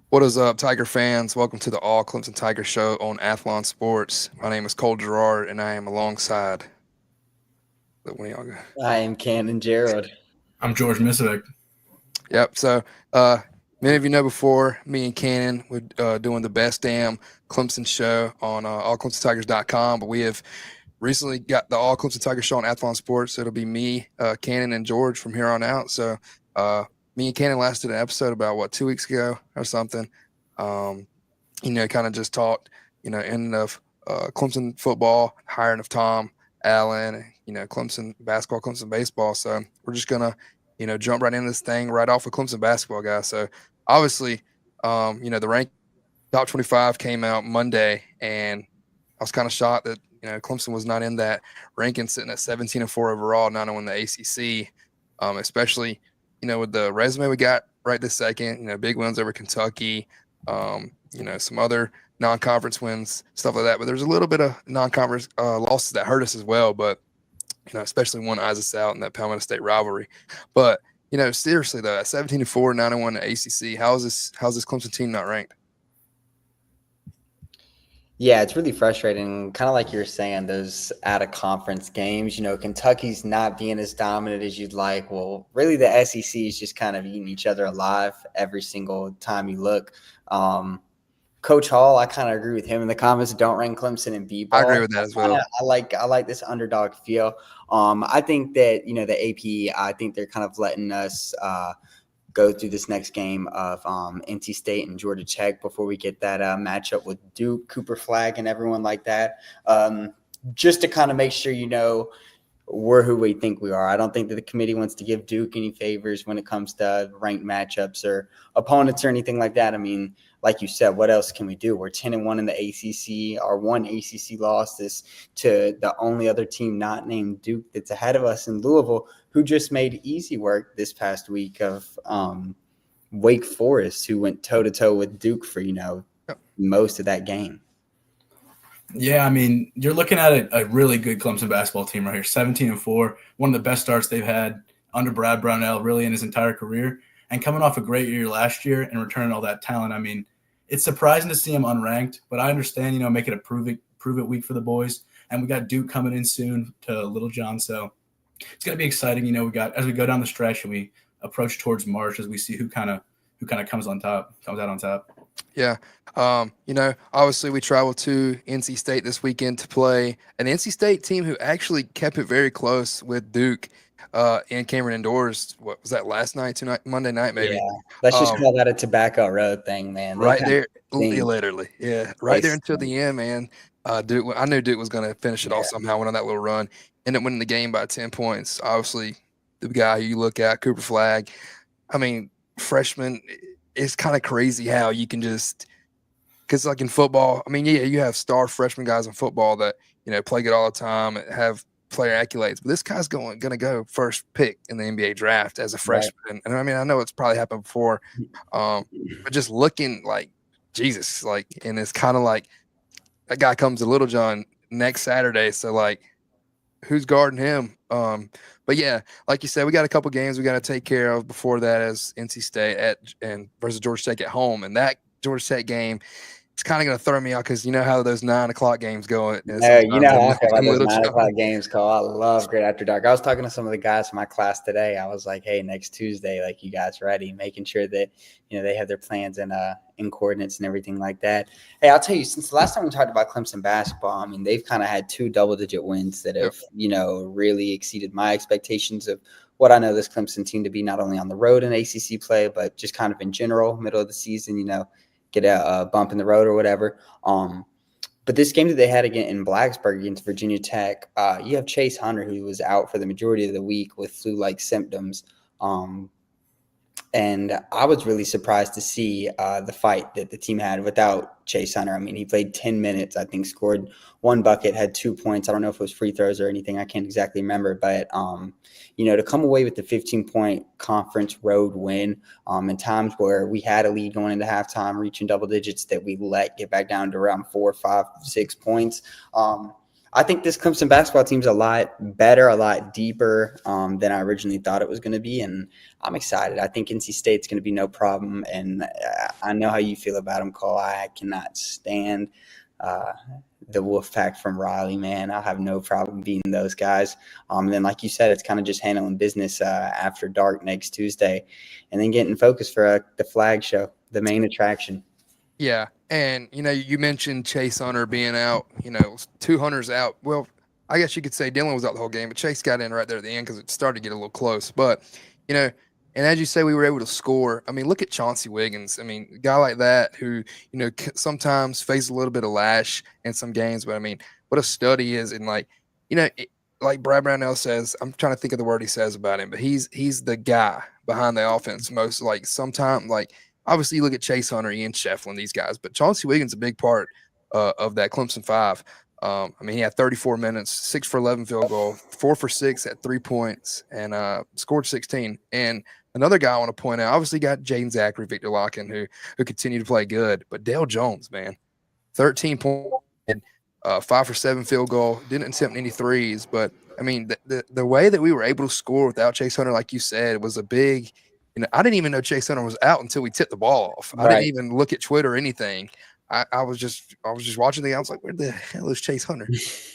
What is up, Tiger fans? Welcome to the All Clemson Tiger Show on Athlon Sports. My name is Cole Gerard, and I am alongside the one of y'all go. I am Cannon Gerald. I'm George Misovic. Yep. So, many of you know before me and Cannon were doing the best damn Clemson show on allclemsontigers.com, but we have recently got the All Clemson Tiger Show on Athlon Sports. So it'll be me, Cannon, and George from here on out. So, me and Cannon last did an episode about 2 weeks ago or something. Kind of just talked, ending of Clemson football, hiring of Tom Allen, Clemson basketball, Clemson baseball. So we're just gonna, jump right into this thing right off of Clemson basketball, guys. So obviously, the rank top 25 came out Monday, and I was kind of shocked that Clemson was not in that ranking, sitting at 17-4 overall, not on the ACC, especially with the resume we got right this second. Big wins over Kentucky. Some other non-conference wins, stuff like that. But there's a little bit of non-conference losses that hurt us as well. But especially one eyes us out in that Palmetto State rivalry. But seriously though, at 17-4, 9-1 the ACC, how's this Clemson team not ranked? Yeah, it's really frustrating. Kind of like you're saying, those out-of-conference games. Kentucky's not being as dominant as you'd like. Well, really, the SEC is just kind of eating each other alive every single time you look. Coach Hall, I kind of agree with him in the comments. Don't rank Clemson in B-ball. I agree with that as well. I like this underdog feel. I think that the AP. I think they're kind of letting us go through this next game of NC State and Georgia Tech before we get that matchup with Duke, Cooper Flag, and everyone like that. Just to kind of make sure we're who we think we are. I don't think that the committee wants to give Duke any favors when it comes to ranked matchups or opponents or anything like that. I mean, like you said, what else can we do? We're 10-1 in the ACC. Our one ACC loss is to the only other team not named Duke that's ahead of us in Louisville, who just made easy work this past week of Wake Forest, who went toe-to-toe with Duke for, most of that game. Yeah, I mean, you're looking at a really good Clemson basketball team right here, 17-4, one of the best starts they've had under Brad Brownell really in his entire career, and coming off a great year last year and returning all that talent. I mean, it's surprising to see him unranked, but I understand, make it a prove it week for the boys, and we got Duke coming in soon to Little John, so it's going to be exciting. We got, as we go down the stretch and we approach towards March, as we see who kind of comes out on top. Yeah. Obviously we traveled to NC State this weekend to play an NC State team who actually kept it very close with Duke in Cameron indoors. What was that, last night, Monday night maybe? Yeah. Let's just call that a Tobacco Road thing, man. Right there, literally. Yeah, right there until the end, man. Duke, I knew Duke was going to finish it off somehow, went on that little run, ended up winning the game by 10 points. Obviously, the guy you look at, Cooper Flag, I mean, freshman, it's kind of crazy how you can just – because like in football, I mean, yeah, you have star freshman guys in football that, play good all the time, have player accolades. But this guy's going to go first pick in the NBA draft as a freshman. Right. And I mean, I know it's probably happened before, but just looking like Jesus, like, and it's kind of like that guy comes to Little John next Saturday. So, like, who's guarding him? But yeah, like you said, we got a couple games we got to take care of before that as NC State versus Georgia Tech at home. And that Georgia Tech game, it's kind of going to throw me out because you know how those 9 o'clock games go. You know how I feel about those 9 o'clock games, Cole. I love Great After Dark. I was talking to some of the guys from my class today. I was like, hey, next Tuesday, like, you guys ready? Making sure that, they have their plans and in coordinates and everything like that. Hey, I'll tell you, since the last time we talked about Clemson basketball, I mean, they've kind of had 2 double-digit wins that have, really exceeded my expectations of what I know this Clemson team to be, not only on the road in ACC play, but just kind of in general, middle of the season, get a bump in the road or whatever. But this game that they had again in Blacksburg against Virginia Tech, you have Chase Hunter, who was out for the majority of the week with flu-like symptoms. And I was really surprised to see the fight that the team had without Chase Hunter. I mean, he played 10 minutes, I think, scored 1 bucket, had 2 points. I don't know if it was free throws or anything. I can't exactly remember. But, to come away with the 15-point conference road win in times where we had a lead going into halftime, reaching double digits, that we let get back down to around 4, 5, 6 points. I think this Clemson basketball team's a lot better, a lot deeper than I originally thought it was going to be, and I'm excited. I think NC State's going to be no problem, and I know how you feel about them, Cole. I cannot stand uh, the Wolf Pack from Raleigh, man. I'll have no problem beating those guys. And then, like you said, it's kind of just handling business after dark next Tuesday, and then getting focused for the flag show, the main attraction. Yeah, and you mentioned Chase Hunter being out. 2 Hunters out. Well, I guess you could say Dylan was out the whole game, but Chase got in right there at the end because it started to get a little close. But and as you say, we were able to score. I mean, look at Chauncey Wiggins. I mean, a guy like that who sometimes faces a little bit of lash in some games, but I mean, what a stud he is. And like like Brad Brownell says, I'm trying to think of the word he says about him, but he's the guy behind the offense most. Like sometimes like. Obviously, you look at Chase Hunter, Ian Shefflin, these guys, but Chauncey Wiggins is a big part of that Clemson 5. I mean, he had 34 minutes, 6 for 11 field goal, 4 for 6 at 3 points, and scored 16. And another guy I want to point out, obviously got Jaden Zachary, Victor Locken, who continue to play good, but Dale Jones, man, 13 points, 5 for 7 field goal, didn't attempt any threes, but I mean, the way that we were able to score without Chase Hunter, like you said, was a big. I didn't even know Chase Hunter was out until we tipped the ball off. Right. I didn't even look at Twitter or anything. I was just watching the game. I was like, where the hell is Chase Hunter?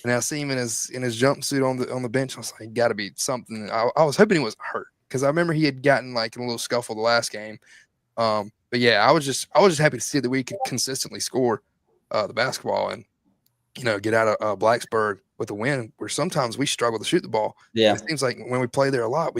And I see him in his jumpsuit on the bench. I was like, got to be something. I was hoping he wasn't hurt because I remember he had gotten like in a little scuffle the last game. But yeah, I was just happy to see that we could consistently score the basketball and get out of Blacksburg with a win where sometimes we struggle to shoot the ball. Yeah, it seems like when we play there a lot,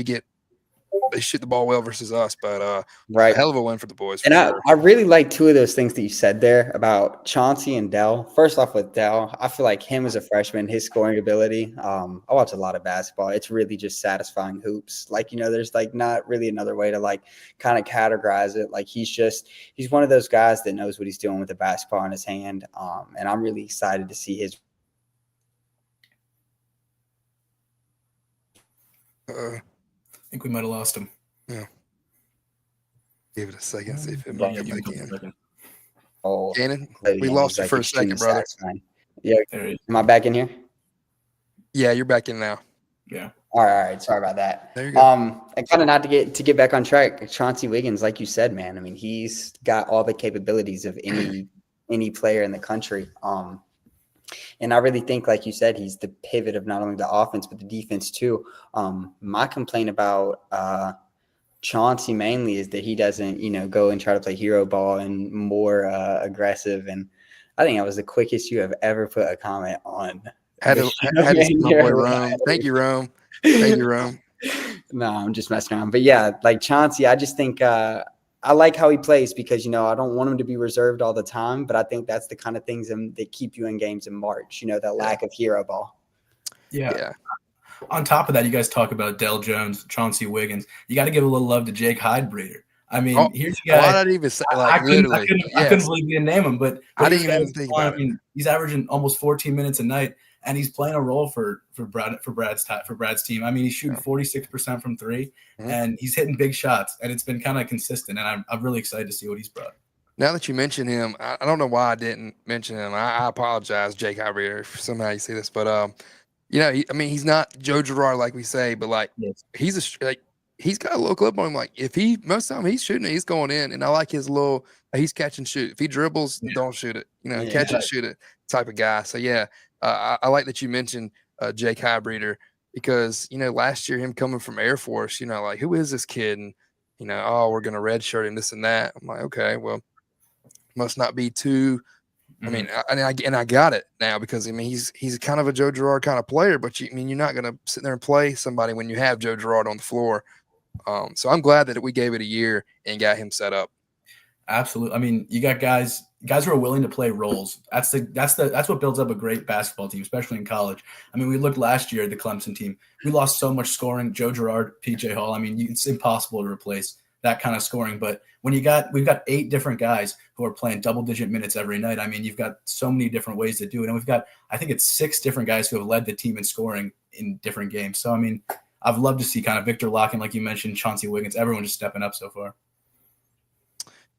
they shoot the ball well versus us, but right. A hell of a win for the boys. And I really like two of those things that you said there about Chauncey and Dell. First off with Dell, I feel like him as a freshman, his scoring ability, I watch a lot of basketball. It's really just satisfying hoops. Like, there's like not really another way to like kind of categorize it. Like he's one of those guys that knows what he's doing with the basketball in his hand. And I'm really excited to see his I think we might have lost him. Yeah. Give it a second. See if it might come back in. Oh, Gannon, we lost you for a second, brother. Yeah. Am I back in here? Yeah, you're back in now. Yeah. All right. Sorry about that. There you go. And kind of not to get back on track, Chauncey Wiggins, like you said, man. I mean, he's got all the capabilities of any player in the country. And I really think, like you said, he's the pivot of not only the offense, but the defense too. My complaint about Chauncey mainly is that he doesn't, go and try to play hero ball and more aggressive. And I think that was the quickest you have ever put a comment on. Had to see my boy Rome. Thank you, Rome. Thank you, Rome. No, I'm just messing around. But yeah, like Chauncey, I just think I like how he plays because, I don't want him to be reserved all the time, but I think that's the kind of things that keep you in games in March, that lack of hero ball. Yeah. On top of that, you guys talk about Dell Jones, Chauncey Wiggins. You got to give a little love to Jake Hydebreeder. I mean, here's a guy. Why not even say, like, I couldn't believe you didn't name him, but I didn't even think about it. I mean, he's averaging almost 14 minutes a night, and he's playing a role for Brad's team. I mean, he's shooting 46% from three, and he's hitting big shots, and it's been kind of consistent. And I'm really excited to see what he's brought. Now that you mention him, I don't know why I didn't mention him. I apologize, Jake Hydebreeder, if somehow you see this, but he's not Joe Girard like we say, but like he's got a little clip on him. Like if most of the time he's shooting it, he's going in, and I like his little he's catch and shoot. If he dribbles, don't shoot it. Catch and shoot it type of guy. So yeah, I like that you mentioned Jake Hydebreeder because last year him coming from Air Force, like who is this kid? And we're gonna redshirt him, this and that. I'm like, okay, well, must not be too. I mean, I got it now because he's kind of a Joe Girard kind of player, but you're not going to sit there and play somebody when you have Joe Girard on the floor. So I'm glad that we gave it a year and got him set up. Absolutely. I mean, you got guys who are willing to play roles. That's what builds up a great basketball team, especially in college. I mean, we looked last year at the Clemson team. We lost so much scoring. Joe Girard, PJ Hall. I mean, it's impossible to replace that kind of scoring. But when we've got 8 different guys who are playing double-digit minutes every night, I mean, you've got so many different ways to do it. And we've got, I think it's 6 different guys who have led the team in scoring in different games. So, I mean, I've loved to see kind of Victor Locken, like you mentioned, Chauncey Wiggins, everyone just stepping up so far.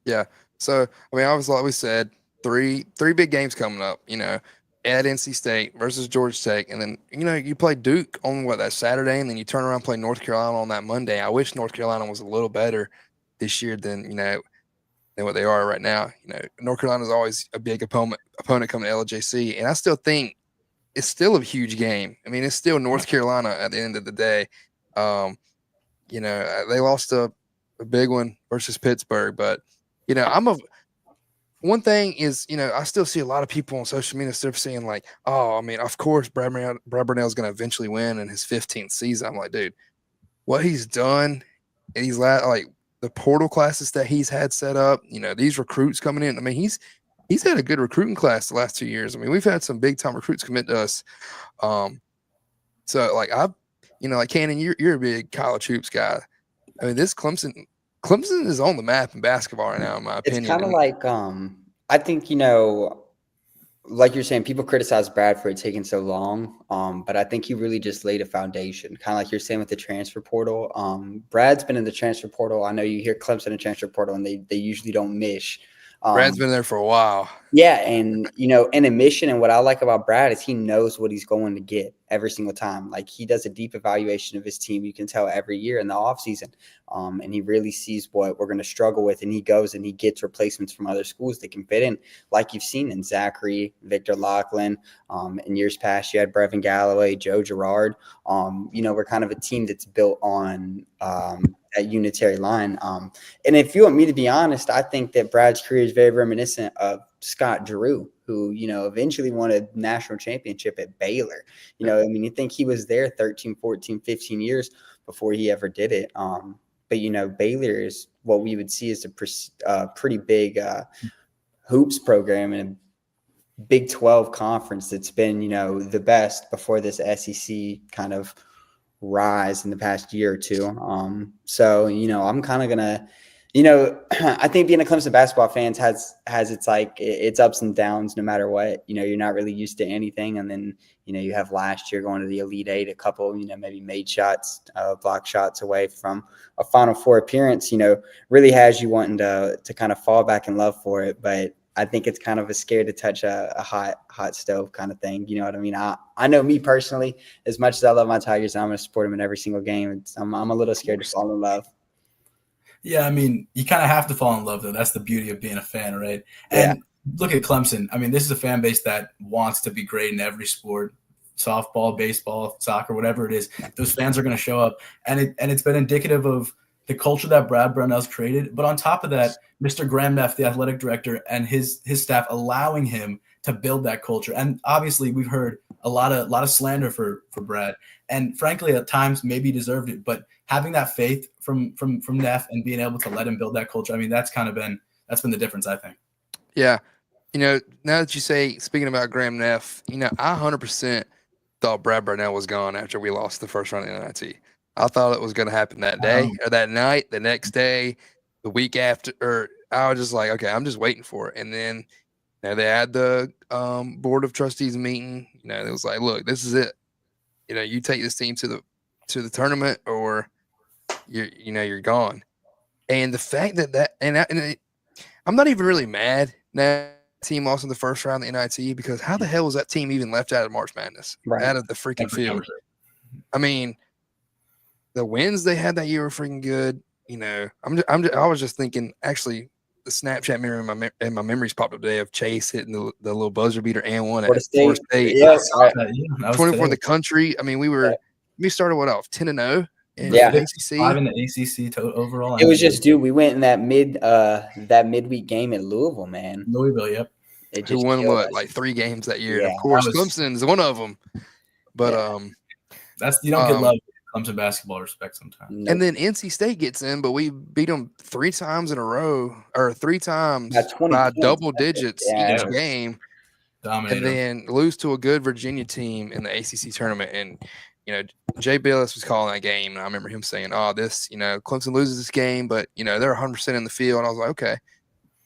Yeah. So, I mean, obviously, like we said, three big games coming up. at NC State versus Georgia Tech, and then you play Duke on that Saturday, and then you turn around and play North Carolina on that Monday. I wish North Carolina was a little better this year than what they are right now. North Carolina is always a big opponent coming to LJC, and I still think it's still a huge game. I mean, it's still North Carolina at the end of the day. They lost a big one versus Pittsburgh, but one thing is, I still see a lot of people on social media stuff saying like, "Oh, I mean, of course, Brad Burnell's going to eventually win in his 15th season." I'm like, dude, what he's done, and like the portal classes that he's had set up, these recruits coming in. I mean, he's had a good recruiting class the last 2 years. I mean, we've had some big time recruits commit to us. So like like Cannon, you're a big college hoops guy. I mean, this Clemson is on the map in basketball right now, in my opinion. It's kind of like I think like you're saying, people criticize Brad for it taking so long, but I think he really just laid a foundation, kind of like you're saying with the transfer portal. Brad's been in the transfer portal. I know you hear Clemson in the transfer portal, and they usually don't miss. Brad's been there for a while. Yeah, and in admission, and what I like about Brad is he knows what he's going to get every single time. Like, he does a deep evaluation of his team. You can tell every year in the offseason. And he really sees what we're going to struggle with, and he goes and he gets replacements from other schools that can fit in, like you've seen in Zachary, Victor Lachlan. In years past, you had Brevin Galloway, Joe Girard. We're kind of a team that's built on that unitary line. And if you want me to be honest, I think that Brad's career is very reminiscent of Scott Drew, who, eventually won a national championship at Baylor. You think he was there 13, 14, 15 years before he ever did it. But Baylor is what we would see as a pretty big hoops program in a Big 12 conference that's been, the best before this SEC kind of rise in the past year or two. I'm kind of gonna, I think being a Clemson basketball fan has its ups and downs no matter what. You're not really used to anything, and then you have last year going to the Elite Eight, a couple maybe made shots, block shots away from a Final Four appearance. Really has you wanting to kind of fall back in love for it, but I think it's kind of a scare to touch a hot stove kind of thing. You know what I mean? I know me personally, as much as I love my Tigers, I'm going to support them in every single game. I'm a little scared to fall in love. Yeah, I mean, you kind of have to fall in love, though. That's the beauty of being a fan, right? And look at Clemson. I mean, this is a fan base that wants to be great in every sport, softball, baseball, soccer, whatever it is. Those fans are going to show up. And it's been indicative of the culture that Brad Brownell's created. But on top of that, Mr. Graham Neff, the athletic director, and his staff allowing him to build that culture. And obviously, we've heard a lot of slander for Brad. And frankly, at times, maybe he deserved it. But having that faith from Neff and being able to let him build that culture, I mean, that's been the difference, I think. Yeah. Now that you say, speaking about Graham Neff, I 100% thought Brad Brownell was gone after we lost the first round of the NIT. I thought it was going to happen that day or that night, the next day, the week after. Or I was just like, okay, I'm just waiting for it. And then they had the board of trustees meeting. It was like, look, this is it. You take this team to the tournament, or you're gone. And the fact I'm not even really mad that team lost in the first round of the NIT, because how the hell was that team even left out of March Madness, out of the freaking field? I mean, the wins they had that year were freaking good. I was just thinking, actually, the Snapchat mirror in my memories popped up today of Chase hitting the little buzzer beater and one at Florida State. Yes, 24 in the country. I mean, we started off 10-0 in the ACC. 5 in the ACC overall. It was just, dude, we went in that midweek game at Louisville, man. Louisville, yep. Who won like 3 games that year? Yeah, and of course, Clemson's one of them. But you don't get love. Clemson basketball respect sometimes. Nope. And then NC State gets in, but we beat them 3 times in a row, or 3 times by double digits each game. Dominated. And then lose to a good Virginia team in the ACC tournament. And, Jay Billis was calling that game, and I remember him saying, Clemson loses this game, but, they're 100% in the field. And I was like, okay,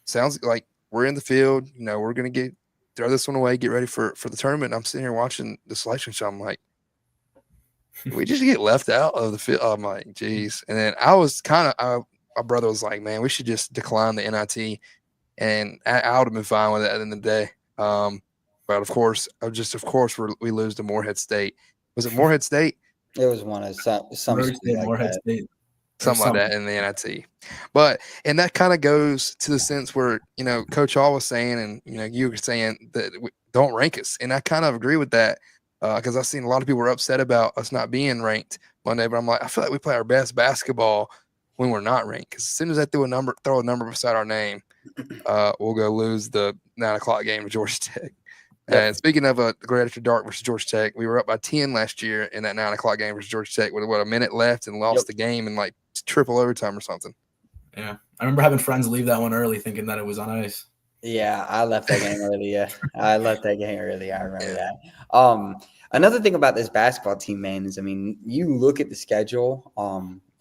sounds like we're in the field. We're going to throw this one away, get ready for the tournament. And I'm sitting here watching the selection show. I'm like, we just get left out of the field. I'm like, geez. And then I was my brother was like, man, we should just decline the NIT. And I would have been fine with it at the end of the day. But of course, we lose to Morehead State. Was it Morehead State? It was one of some Murray school State, like Morehead that. State, or Something like that in the NIT. But and that kind of goes to the sense where, Coach Hall was saying, and you were saying that don't rank us, and I kind of agree with that because I've seen a lot of people were upset about us not being ranked Monday. But I'm like, I feel like we play our best basketball when we're not ranked, because as soon as I throw a number beside our name, we'll go lose the 9:00 game to Georgia Tech. Yep. And speaking of a Great After Dark versus Georgia Tech, we were up by 10 last year in that 9:00 game versus Georgia Tech with a minute left and lost the game in like triple overtime or something. Yeah, I remember having friends leave that one early, thinking that it was on ice. Yeah, I left that game early. Yeah, I left that game early. I remember that. Another thing about this basketball team, man, is you look at the schedule,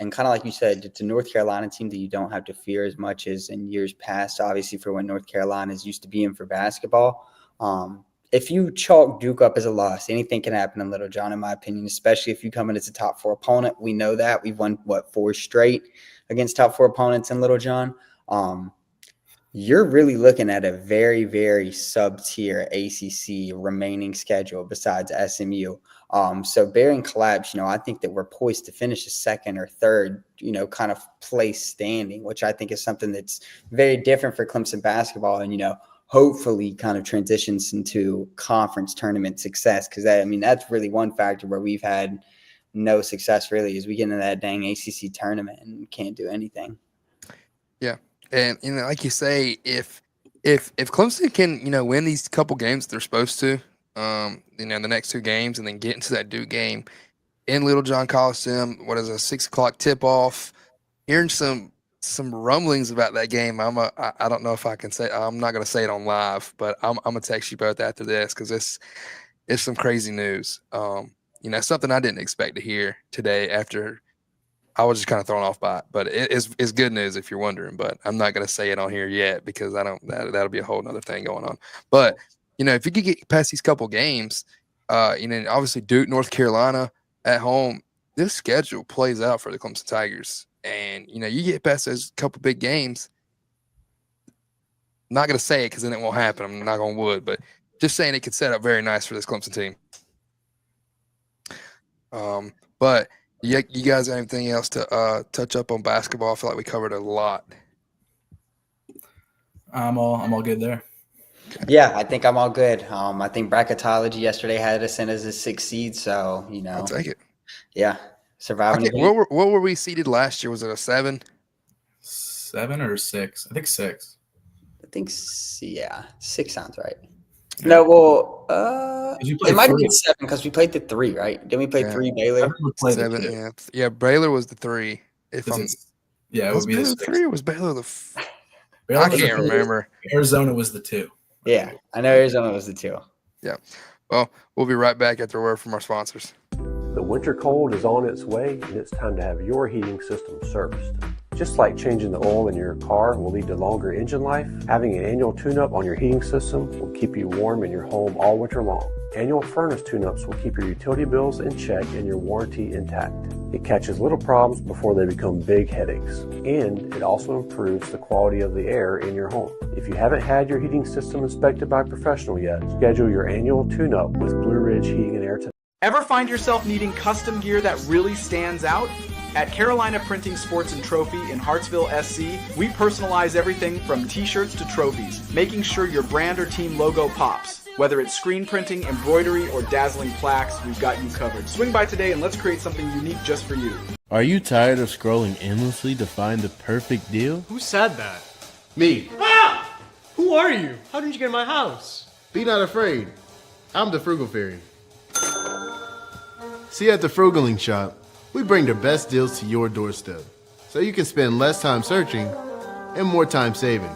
and kind of like you said, it's a North Carolina team that you don't have to fear as much as in years past. Obviously, for when North Carolina is used to being for basketball. If you chalk Duke up as a loss, anything can happen in Little John, in my opinion, especially if you come in as a top 4 opponent. We know that. We've won, 4 straight against top 4 opponents in Little John. You're really looking at a very, very sub-tier ACC remaining schedule besides SMU. So bearing collapse, I think that we're poised to finish a second or third, kind of place standing, which I think is something that's very different for Clemson basketball and, hopefully kind of transitions into conference tournament success. Because that's really one factor where we've had no success really is we get into that dang ACC tournament and can't do anything. Yeah. And, like you say, if Clemson can, win these couple games they're supposed to, the next 2 games and then get into that Duke game in Little John Coliseum, what is a 6:00 tip off, hearing some rumblings about that game. I don't know if I can say, I'm not going to say it on live, but I'm going to text you both after this because it's some crazy news. Something I didn't expect to hear today after I was just kind of thrown off by it, but it's good news if you're wondering, but I'm not going to say it on here yet because that'll be a whole nother thing going on. But, if you could get past these couple games, obviously Duke, North Carolina at home, this schedule plays out for the Clemson Tigers. And, you get past those couple big games. I'm not going to say it because then it won't happen. I'm not going to wood, but just saying it could set up very nice for this Clemson team. But you guys have anything else to touch up on basketball? I feel like we covered a lot. I'm all good there. Yeah, I think I'm all good. I think bracketology yesterday had us in as a 6 seed, so I'll take it. Yeah. Surviving. What were we seeded last year? Was it a 7? 7 or 6? I think 6. I think 6 sounds right. Yeah. No, well, it might have been 7 because we played the 3, right? Didn't we play 3 Baylor? 7, yeah. Baylor was the 3. It would be Baylor the 3 or was Baylor the? I can't remember. Arizona was the 2. Yeah, I know Arizona was the 2. Yeah. Well, we'll be right back after a word from our sponsors. The winter cold is on its way, and it's time to have your heating system serviced. Just like changing the oil in your car will lead to longer engine life, having an annual tune-up on your heating system will keep you warm in your home all winter long. Annual furnace tune-ups will keep your utility bills in check and your warranty intact. It catches little problems before they become big headaches, and it also improves the quality of the air in your home. If you haven't had your heating system inspected by a professional yet, schedule your annual tune-up with Blue Ridge Heating and Air today. Ever find yourself needing custom gear that really stands out? At Carolina Printing Sports and Trophy in Hartsville, SC, we personalize everything from t-shirts to trophies, making sure your brand or team logo pops. Whether it's screen printing, embroidery, or dazzling plaques, we've got you covered. Swing by today and let's create something unique just for you. Are you tired of scrolling endlessly to find the perfect deal? Who said that? Me. Ah! Who are you? How did you get in my house? Be not afraid. I'm the Frugal Fairy. See, at the Frugaling Shop, we bring the best deals to your doorstep, so you can spend less time searching and more time saving.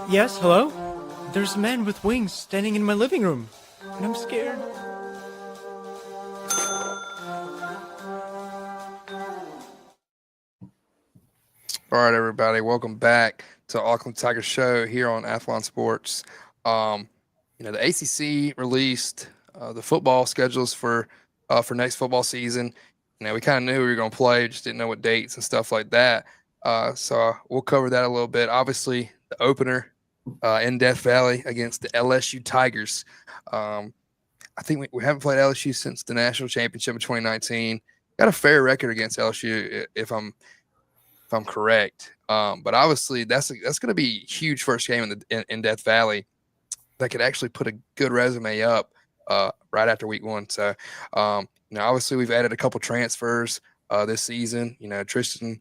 Yes, hello? There's a man with wings standing in my living room, and I'm scared. All right, everybody, welcome back to Auckland Tigers Show here on Athlon Sports. The ACC released the football schedules for next football season. We kind of knew we were going to play, just didn't know what dates and stuff like that. So we'll cover that a little bit. Obviously, the opener in Death Valley against the LSU Tigers. I think we haven't played LSU since the national championship in 2019. Got a fair record against LSU, if I'm correct. But obviously, that's going to be a huge first game in Death Valley that could actually put a good resume up right after week one. So, obviously, we've added a couple transfers this season. Tristan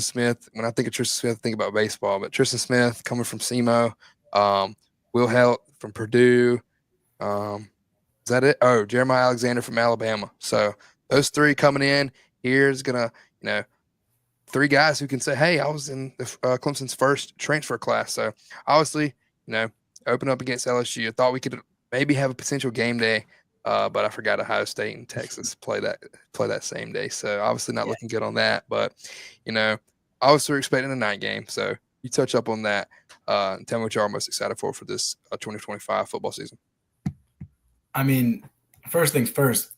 Smith. When I think of Tristan Smith, I think about baseball. But Tristan Smith coming from SEMO, Will Helt from Purdue. Is that it? Oh, Jeremiah Alexander from Alabama. So those three coming in here is gonna, three guys who can say, "Hey, I was in the Clemson's first transfer class." So obviously, open up against LSU. I thought we could maybe have a potential game day, but I forgot Ohio State and Texas play that same day. So obviously not looking good on that. But obviously we're expecting a night game. So you touch up on that. And tell me what you are most excited for this 2025 football season. I mean, first things first,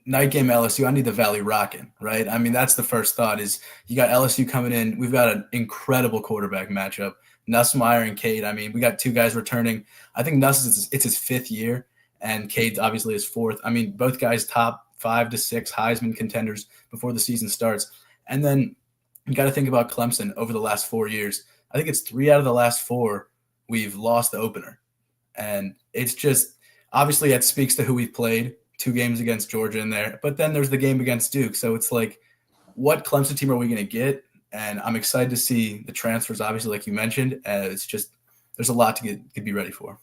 night game LSU, I need the Valley rocking, right? I mean, that's the first thought is you got LSU coming in. We've got an incredible quarterback matchup. Nussmeier and Cade. I mean, we got two guys returning. I think Nuss it's his fifth year, and Cade's obviously his fourth. I mean, both guys top 5 to 6 Heisman contenders before the season starts. And then you got to think about Clemson over the last 4 years. I think it's 3 out of the last 4 we've lost the opener. And it's just – obviously, that speaks to who we've played, 2 games against Georgia in there. But then there's the game against Duke. So it's like, what Clemson team are we going to get? And I'm excited to see the transfers, obviously, like you mentioned. It's just there's a lot to be ready for.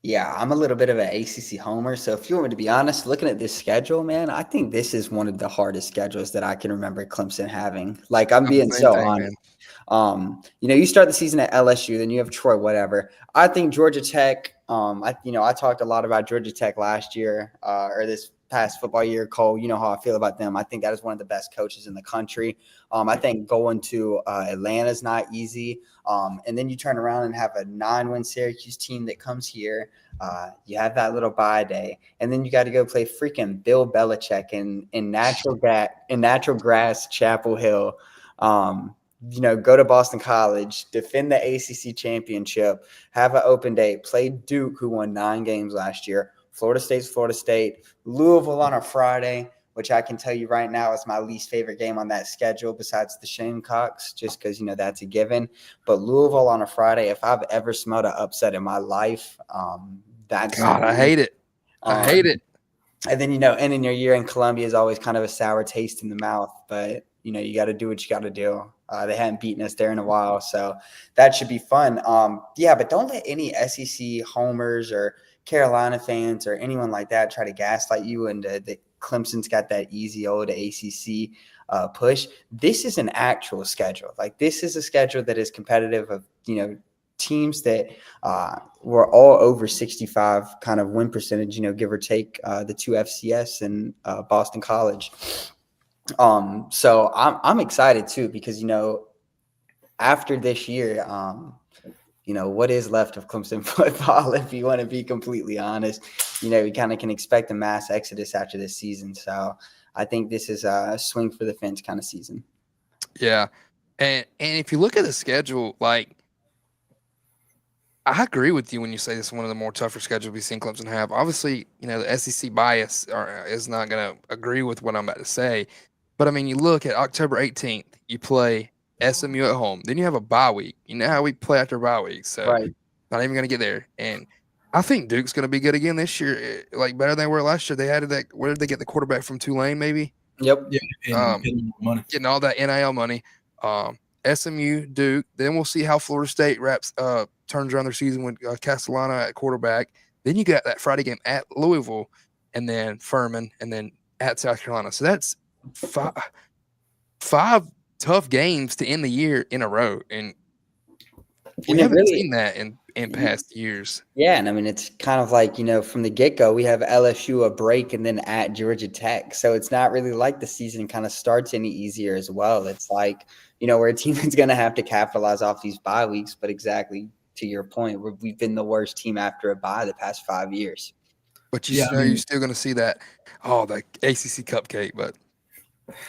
Yeah, I'm a little bit of an ACC homer. So if you want me to be honest, looking at this schedule, man, I think this is one of the hardest schedules that I can remember Clemson having. Like, I'm being so honest. You start the season at LSU, then you have Troy, whatever. I think Georgia Tech, I talked a lot about Georgia Tech last year or this past football year. Cole, you know how I feel about them. I think that is one of the best coaches in the country. I think going to Atlanta is not easy. And then you turn around and have a 9-win Syracuse team that comes here. You have that little bye day, and then you got to go play freaking Bill Belichick in natural grass Chapel Hill. Go to Boston College, defend the ACC championship, have an open day, play Duke, who won 9 games last year. Florida State's Florida State, Louisville on a Friday, which I can tell you right now is my least favorite game on that schedule besides the Shamecocks, just because, that's a given. But Louisville on a Friday, if I've ever smelled an upset in my life, that's – God, I hate it. I hate it. And then, ending your year in Columbia is always kind of a sour taste in the mouth. But, you got to do what you got to do. They hadn't beaten us there in a while, so that should be fun. But don't let any SEC homers or Carolina fans or anyone like that try to gaslight you and that Clemson's got that easy old ACC push. This is an actual schedule. Like, this is a schedule that is competitive of, teams that were all over 65 kind of win percentage, give or take the 2 FCS and Boston College. So I'm excited too, because, after this year, what is left of Clemson football, if you want to be completely honest, we kind of can expect a mass exodus after this season. So I think this is a swing for the fence kind of season. Yeah. And if you look at the schedule, like, I agree with you when you say this is one of the more tougher schedules we've seen Clemson have. Obviously, the SEC bias is not going to agree with what I'm about to say. But, I mean, you look at October 18th, you play SMU at home. Then you have a bye week. You know how we play after bye week. So, right. Not even going to get there. And I think Duke's going to be good again this year, like better than they were last year. They added that – where did they get the quarterback from, Tulane maybe? Yep. Yeah, getting all that NIL money. SMU, Duke. Then we'll see how Florida State turns around their season with Castellano at quarterback. Then you got that Friday game at Louisville, and then Furman, and then at South Carolina. So that's five tough games to end the year in a row, and we haven't seen that in past years. Yeah, and I mean, it's kind of like, from the get-go, we have LSU a break and then at Georgia Tech. So it's not really like the season kind of starts any easier as well. It's like, we're a team that's going to have to capitalize off these bye weeks. But exactly to your point, we've been the worst team after a bye the past 5 years. But you're still going to see that, the ACC cupcake. But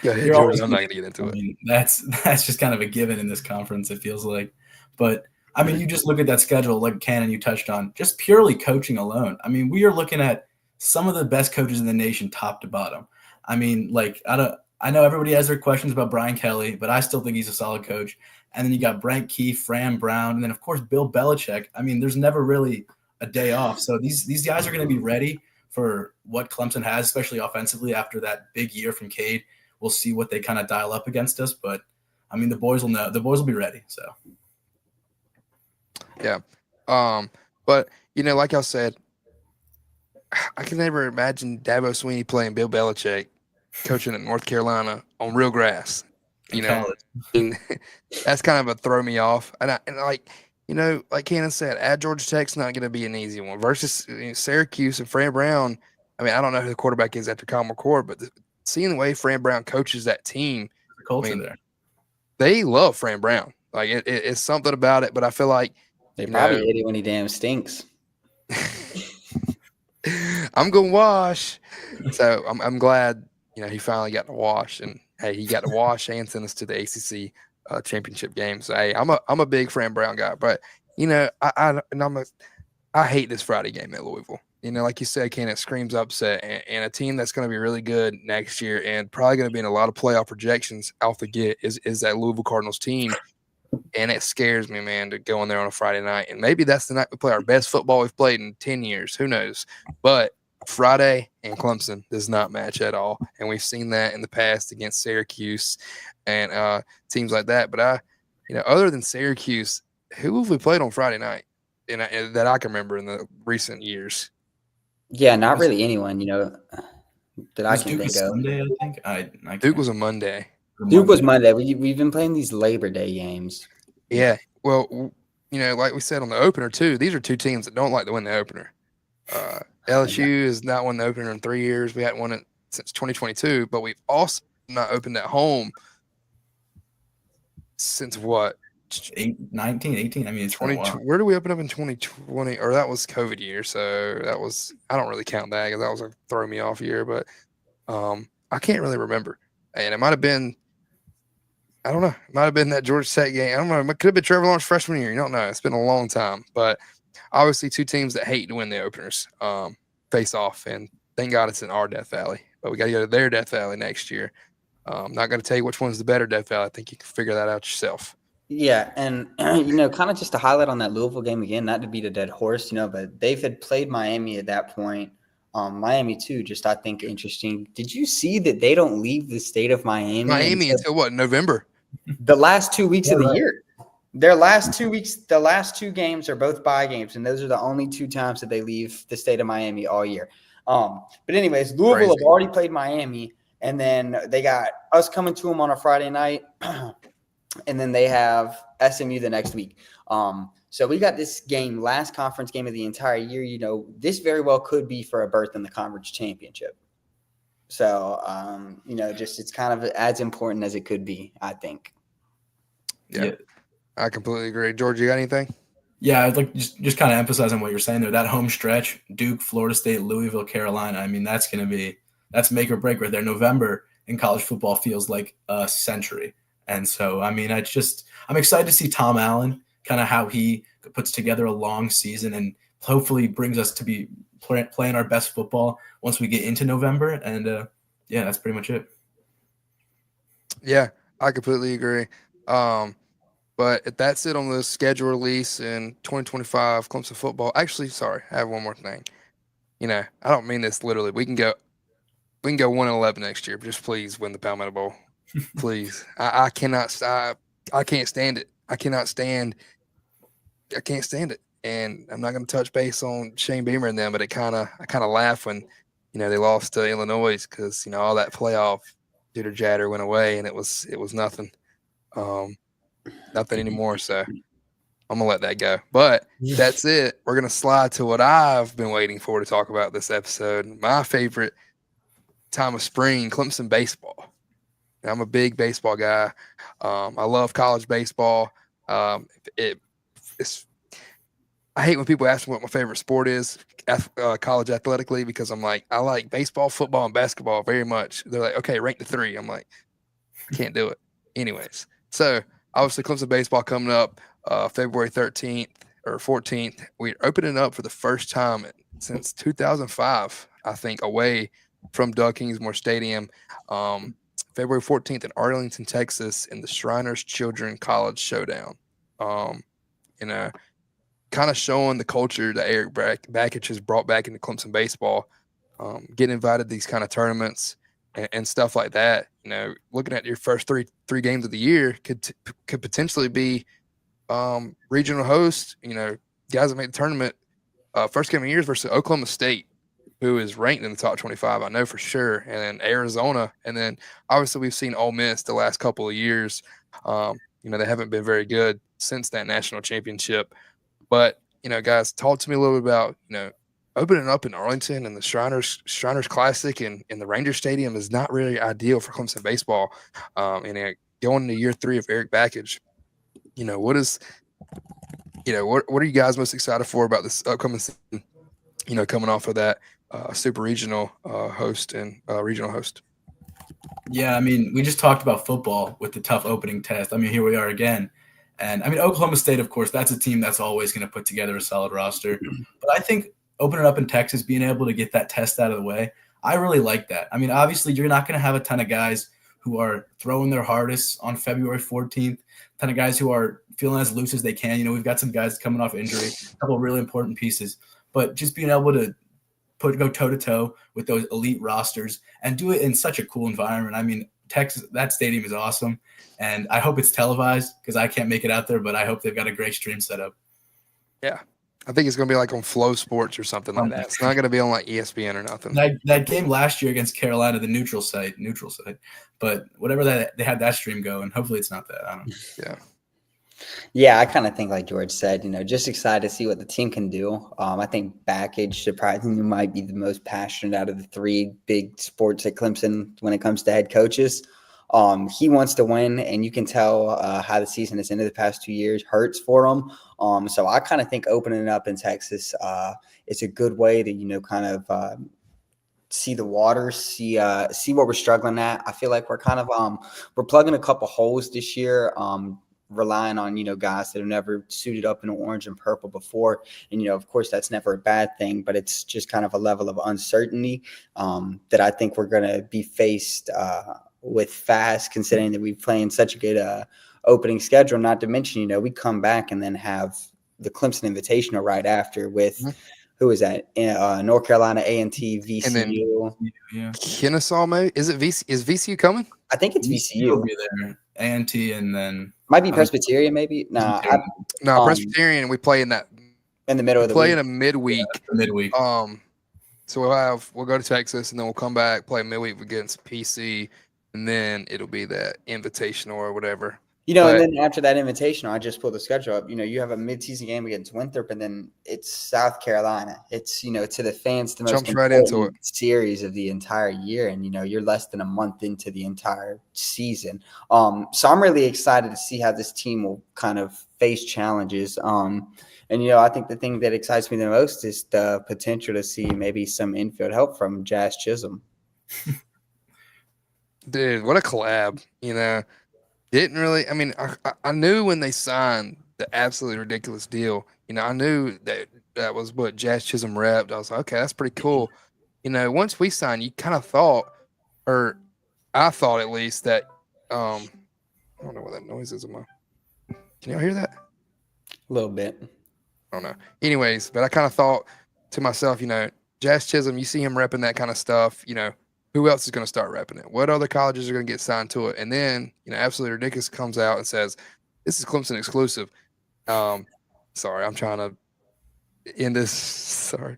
go ahead, George. I'm not going to get into it. That's just kind of a given in this conference, it feels like. But I mean, you just look at that schedule, like Cannon you touched on, just purely coaching alone. I mean, we are looking at some of the best coaches in the nation, top to bottom. I mean, like I know everybody has their questions about Brian Kelly, but I still think he's a solid coach. And then you got Brent Key, Fran Brown, and then of course Bill Belichick. I mean, there's never really a day off. So these guys are going to be ready for what Clemson has, especially offensively after that big year from Cade. We'll see what they kind of dial up against us, but I mean, the boys will know. The boys will be ready. So. Yeah. But, like I said, I can never imagine Dabo Swinney playing Bill Belichick coaching in North Carolina on real grass. That's kind of a throw me off. And like Cannon said, at Georgia Tech's not going to be an easy one versus Syracuse and Fran Brown. I mean, I don't know who the quarterback is after Kyle McCord, but seeing the way Fran Brown coaches that team, the culture there, they love Fran Brown. Like it's something about it, but I feel like they probably hate it when he damn stinks. I'm gonna wash. So I'm glad he finally got to wash, and hey, he got to wash and send us to the ACC championship game. So hey, I'm a big Fran Brown guy, but I hate this Friday game at Louisville. Like you said, Ken, it screams upset, and a team that's going to be really good next year and probably going to be in a lot of playoff projections off the get is that Louisville Cardinals team. And it scares me, man, to go in there on a Friday night. And maybe that's the night we play our best football we've played in 10 years. Who knows? But Friday and Clemson does not match at all. And we've seen that in the past against Syracuse and teams like that. But other than Syracuse, who have we played on Friday night that I can remember in the recent years? Yeah, not really anyone, that I can think of. Sunday, I think. Duke was a Monday. Duke was Monday. We've been playing these Labor Day games. Yeah. Well, like we said on the opener, too, these are two teams that don't like to win the opener. LSU has not won the opener in 3 years. We hadn't won it since 2022, but we've also not opened at home since what? 19, 18. I mean, it's 20. Where did we open up in 2020? Or that was COVID year, so that was I don't really count that because that was a throw me off year. But I can't really remember, and it might have been. I don't know. It might have been that Georgia Tech game. I don't know. It could have been Trevor Lawrence freshman year. You don't know. It's been a long time. But obviously, two teams that hate to win the openers face off. And thank God it's in our Death Valley. But we got to go to their Death Valley next year. I'm not going to tell you which one's the better Death Valley. I think you can figure that out yourself. Yeah, and kind of just to highlight on that Louisville game again, not to beat a dead horse, but they had played Miami at that point. Miami too, just I think interesting. Did you see that they don't leave the state of Miami until what, November? The last 2 weeks of the year. Their last 2 weeks, the last two games are both bye games, and those are the only two times that they leave the state of Miami all year. But anyways, Louisville have already played Miami, and then they got us coming to them on a Friday night, and then they have SMU the next week. So we got this game, last conference game of the entire year. This very well could be for a berth in the conference championship. So, just it's kind of as important as it could be, I think. Yeah. I completely agree. George, you got anything? Yeah, I'd like just kind of emphasizing what you're saying there. That home stretch, Duke, Florida State, Louisville, Carolina. I mean, that's make or break right there. November in college football feels like a century. And so, I mean, I'm excited to see Tom Allen, kind of how he puts together a long season and hopefully brings us to be playing our best football once we get into November. And that's pretty much it. Yeah, I completely agree. But if that's it on the schedule release in 2025 Clemson football. Actually, sorry, I have one more thing. I don't mean this literally. We can go 1-11 next year. But just please win the Palmetto Bowl. Please. I cannot stop. I can't stand it. I can't stand it. And I'm not going to touch base on Shane Beamer and them, but I kind of laugh when, they lost to Illinois because, all that playoff jitter jatter went away and it was nothing. Nothing anymore. So I'm going to let that go. But that's it. We're going to slide to what I've been waiting for to talk about this episode. My favorite time of spring, Clemson baseball. I'm a big baseball guy. I love college baseball. I hate when people ask me what my favorite sport is, college athletically, because I'm like, I like baseball, football, and basketball very much. They're like, okay, rank the three. I'm like, I can't do it. Anyways, so obviously Clemson baseball coming up February 13th or 14th. We're opening up for the first time since 2005, I think, away from Doug Kingsmore Stadium, February 14th in Arlington, Texas, in the Shriners Children College Showdown. You know, kind of showing the culture that Eric Bakich has brought back into Clemson baseball, getting invited to these kind of tournaments and stuff like that. You know, looking at your first three games of the year could potentially be regional host. You know, guys that made the tournament first game of the year versus Oklahoma State, who is ranked in the top 25, I know for sure, and then Arizona, and then obviously we've seen Ole Miss the last couple of years. You know, they haven't been very good since that national championship. But, you know, guys, talk to me a little bit about, you know, opening up in Arlington and the Shriners Classic and the Ranger Stadium is not really ideal for Clemson baseball. And going into year 3 of Eric Bakich, you know, what are you guys most excited for about this upcoming season, you know, coming off of that super regional host and regional host? Yeah, I mean, we just talked about football with the tough opening test. I mean, here we are again. And I mean, Oklahoma State, of course, that's a team that's always going to put together a solid roster. But I think opening up in Texas, being able to get that test out of the way, I really like that. I mean, obviously, you're not going to have a ton of guys who are throwing their hardest on February 14th, a ton of guys who are feeling as loose as they can. You know, we've got some guys coming off injury, a couple of really important pieces. But just being able to go toe-to-toe with those elite rosters and do it in such a cool environment. I mean, Texas, that stadium is awesome, and I hope it's televised because I can't make it out there, but I hope they've got a great stream set up. Yeah, I think it's going to be like on Flow Sports or something like that. It's not going to be on like ESPN or nothing. That game last year against Carolina, the neutral site, but whatever that they had that stream going. Hopefully it's not that. I don't know. Yeah. Yeah, I kind of think like George said, you know, just excited to see what the team can do. I think Bakich surprisingly might be the most passionate out of the 3 big sports at Clemson when it comes to head coaches. He wants to win, and you can tell how the season has ended the past 2 years hurts for him. So I kind of think opening it up in Texas is a good way to, you know, kind of see the water, see what we're struggling at. I feel like we're kind of we're plugging a couple holes this year. Relying on, you know, guys that have never suited up in orange and purple before. And, you know, of course, that's never a bad thing, but it's just kind of a level of uncertainty that I think we're going to be faced with fast, considering that we're playing such a good opening schedule. Not to mention, you know, we come back and then have the Clemson Invitational right after with who is that? North Carolina, A&T, VCU. And then Kennesaw, maybe? Is VCU coming? I think it's VCU. Will be there. A&T, and then might be Presbyterian, maybe. No, Presbyterian. We play in that in the middle of the week. week. In a midweek. Yeah, midweek. So we'll go to Texas, and then we'll come back, play midweek against PC, and then it'll be that invitational or whatever. You know, and then after that invitational, I just pulled the schedule up. You know, you have a midseason game against Winthrop, and then it's South Carolina. It's, you know, to the fans, the most important series of the entire year. And, you know, you're less than a month into the entire season. So I'm really excited to see how this team will kind of face challenges. And, you know, I think the thing that excites me the most is the potential to see maybe some infield help from Jazz Chisholm. Dude, what a collab, you know. Didn't really. I mean, I knew when they signed the absolutely ridiculous deal. You know, I knew that was what Jazz Chisholm repped. I was like, okay, that's pretty cool. You know, once we signed, you kind of thought, or I thought at least that. I don't know what that noise is. Can y'all hear that? A little bit. I don't know. Anyways, but I kind of thought to myself, you know, Jazz Chisholm, you see him repping that kind of stuff, you know. Who else is going to start repping it? What other colleges are going to get signed to it? And then, you know, Absolutely Ridiculous comes out and says, this is Clemson exclusive. Sorry, I'm trying to end this. Sorry.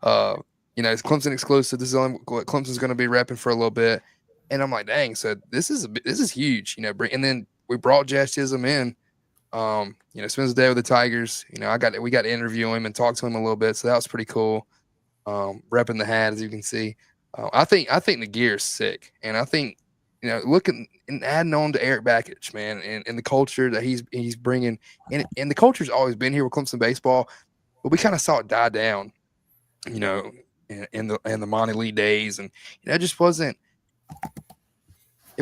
You know, it's Clemson exclusive. This is only what Clemson's going to be repping for a little bit. And I'm like, dang, so this is huge, you know. And then we brought Jazz Chisholm in, you know, spends the day with the Tigers. You know, we got to interview him and talk to him a little bit. So that was pretty cool. Repping the hat, as you can see. I think the gear is sick, and I think, you know, looking and adding on to Eric Bakich, man, and the culture that he's bringing, and the culture's always been here with Clemson baseball, but we kind of saw it die down, you know, in the Monty Lee days, and you know, it